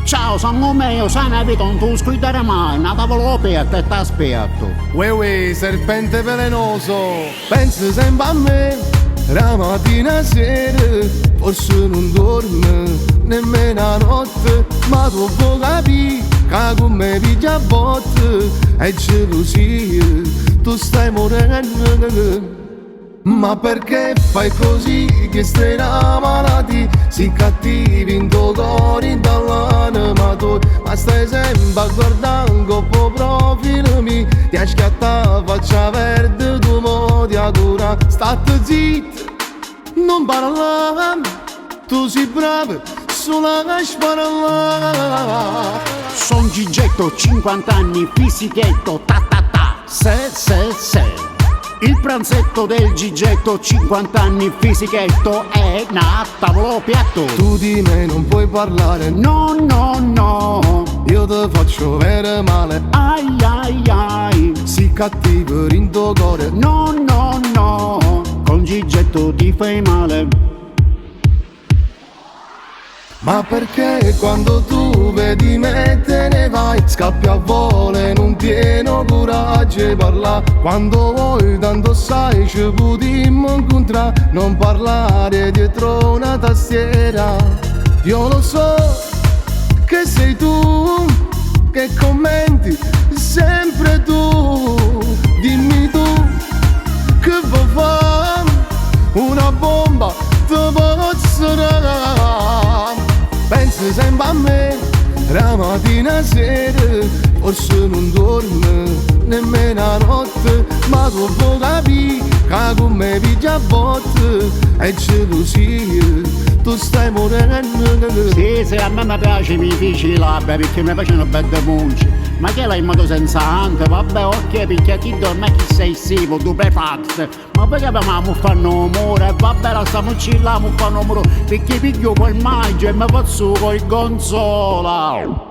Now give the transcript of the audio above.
Ciao, sono Meo, sai una vita, non tu scrivere mai, una tavola aperta e t'aspetto. Uè, serpente velenoso, pensi sempre a me, la mattina sera, forse non dormi, nemmeno a notte, ma tu puoi capire che con me piglia a botte, è gelosia, tu stai morendo. Ma perché fai così che stai innamorati? Si cattivi in tuo cuore dall'animato, ma stai sempre a guardare un coppo profilo mi ti ha schiattato faccia verde tu mo ti cura. State zitto, non parlare, tu sei bravo, solo che sparare. Son Gigetto, 50 anni, fisichetto, ta ta ta, se. Il pranzetto del Gigetto, 50 anni, fisichetto, è una tavolo piatto. Tu di me non puoi parlare, No, io ti faccio vedere male. ai, Si cattivo in tuo cuore, no, con Gigetto ti fai male. ma perché quando tu vedi me te ne vai? Scappi a volo, non tieni coraggio di parlare. Quando vuoi tanto sai ci potremmo incontrare. Non parlare dietro una tastiera. Io lo so che sei tu, che commenti sempre tu. Dimmi tu che vuoi fare, una bomba ti posso dare. Pensi sempre a me, la mattina sera, forse non dormi, nemmeno a notte, ma tu puoi capire che con me piglia a botte, è gelosia, tu stai morendo. Sì, a me mi piace mi dici labbra perché mi piacciono belle munci. Ma che l'hai in modo senza ante? Vabbè, ok, perché chi dorme chi sei sivo, tu prefax. Ma poi che abbiamo fanno amore? Vabbè, la stiamo chillando, fanno amore. Perché piglio poi il maggio e mi faccio col gonzola.